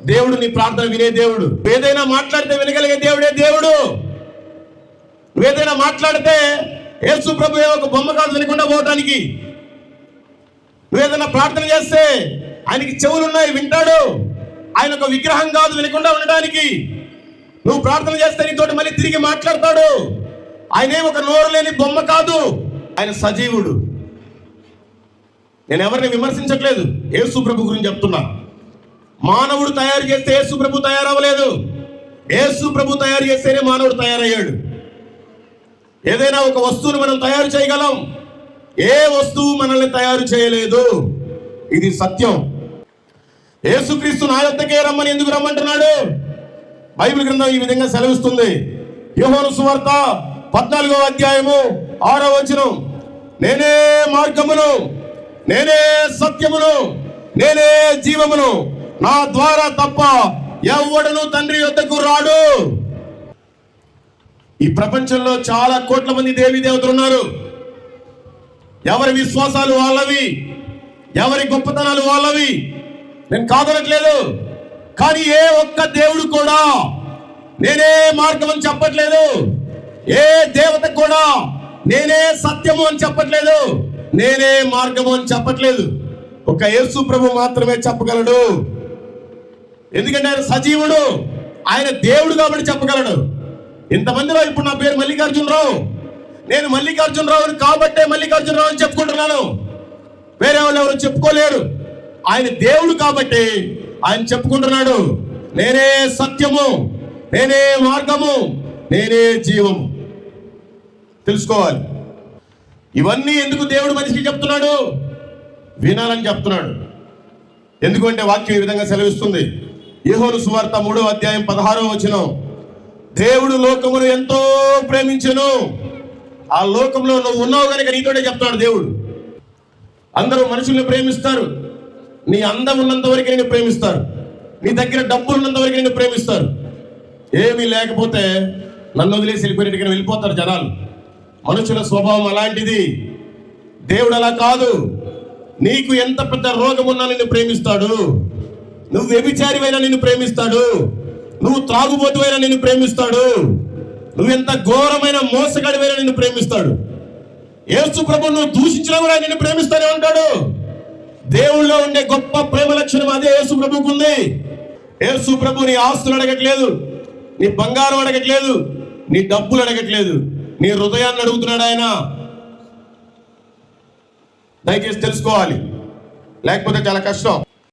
దేవుడు నీ ప్రార్థన వినే దేవుడు. ఏదైనా మాట్లాడితే వినగలిగే దేవుడే దేవుడు. నువ్వేదైనా మాట్లాడితే యేసు ప్రభు ఒక బొమ్మ కాదు వినకుండా పోవటానికి. నువ్వేదైనా ప్రార్థన చేస్తే ఆయనకి చెవులు ఉన్నాయి, వింటాడు. ఆయన ఒక విగ్రహం కాదు వినకుండా ఉండడానికి. నువ్వు ప్రార్థన చేస్తే నీతోటి మళ్ళీ తిరిగి మాట్లాడతాడు. ఆయనే ఒక నోరు లేని బొమ్మ కాదు, ఆయన సజీవుడు. నేను ఎవరిని విమర్శించట్లేదు, యేసు ప్రభు గురించి చెప్తున్నా. మానవుడు తయారు చేస్తే యేసు ప్రభు తయారవ్వలేదు. యేసు ప్రభు తయారు చేస్తేనే మానవుడు తయారయ్యాడు. ఏదైనా ఒక వస్తువును మనం తయారు చేయగలం, ఏ వస్తువు మనల్ని తయారు చేయలేదు. ఇది సత్యం. యేసుక్రీస్తు నా యొద్దకే రమ్మని ఎందుకు రమ్మంటున్నాడు? బైబిల్ గ్రంథం ఈ విధంగా సెలవిస్తుంది. యోహాను సువార్త 14వ అధ్యాయము 6వ వచనం, నేనే మార్గమును, నేనే సత్యమును, నేనే జీవమును, నా ద్వారా తప్ప ఎవడును తండ్రి యొద్దకు రాడు. ఈ ప్రపంచంలో చాలా కోట్ల మంది దేవీ దేవతలు ఉన్నారు. ఎవరి విశ్వాసాలు వాళ్ళవి, ఎవరి గొప్పతనాలు వాళ్ళవి, నేను కాదనట్లేదు. కానీ ఏ ఒక్క దేవుడు కూడా నేనే మార్గం అని చెప్పట్లేదు. ఏ దేవత కూడా నేనే సత్యము అని చెప్పట్లేదు, నేనే మార్గము అని చెప్పట్లేదు. ఒక యేసు ప్రభు మాత్రమే చెప్పగలడు. ఎందుకంటే ఆయన సజీవుడు, ఆయన దేవుడు కాబట్టి చెప్పగలడు. ఇంతమందిలో ఇప్పుడు నా పేరు మల్లికార్జునరావు. నేను మల్లికార్జునరావు కాబట్టే మల్లికార్జునరావు అని చెప్పుకుంటున్నాను. వేరే వాళ్ళు ఎవరు చెప్పుకోలేరు. ఆయన దేవుడు కాబట్టి ఆయన చెప్పుకుంటున్నాడు, నేనే సత్యము, నేనే మార్గము, నేనే జీవము. తెలుసుకోవాలి. ఇవన్నీ ఎందుకు దేవుడు మనిషికి చెప్తున్నాడు? వినాలని చెప్తున్నాడు. ఎందుకంటే వాక్యం ఈ విధంగా సెలవిస్తుంది. యోహాను సువార్త 3వ అధ్యాయం 16వ వచనం, దేవుడు లోకమును ఎంతో ప్రేమించెను. ఆ లోకంలో నువ్వు ఉన్నావు కనుక నీతోనే చెప్తాడు దేవుడు. అందరూ మనుషుల్ని ప్రేమిస్తారు. నీ అందం ఉన్నంత వరకు నేను ప్రేమిస్తారు, నీ దగ్గర డబ్బులు ఉన్నంత వరకు నేను ప్రేమిస్తారు. ఏమీ లేకపోతే నన్ను వదిలేసి వెళ్ళిపోతారు జనాలు. మనుషుల స్వభావం అలాంటిది. దేవుడు అలా కాదు. నీకు ఎంత పెద్ద రోగం ఉన్నా నిన్ను ప్రేమిస్తాడు. నువ్వు వ్యభిచారివైనా నిన్ను ప్రేమిస్తాడు. నువ్వు త్రాగుబోతువైనా నిన్ను ప్రేమిస్తాడు. నువ్వెంత ఘోరమైన మోసగాడివైనా నిన్ను ప్రేమిస్తాడు. యేసు ప్రభు నువ్వు దూషించినా కూడా నిన్ను ప్రేమిస్తానే ఉంటాడు. దేవుళ్ళో ఉండే గొప్ప ప్రేమ లక్షణం అదే యేసు ప్రభుకు ఉంది. యేసు ప్రభు నీ ఆస్తులు అడగట్లేదు, నీ బంగారం అడగట్లేదు, నీ డబ్బులు అడగట్లేదు, నీ హృదయాన్ని అడుగుతున్నాడు ఆయన. దయచేసి తెలుసుకోవాలి, లేకపోతే చాలా కష్టం.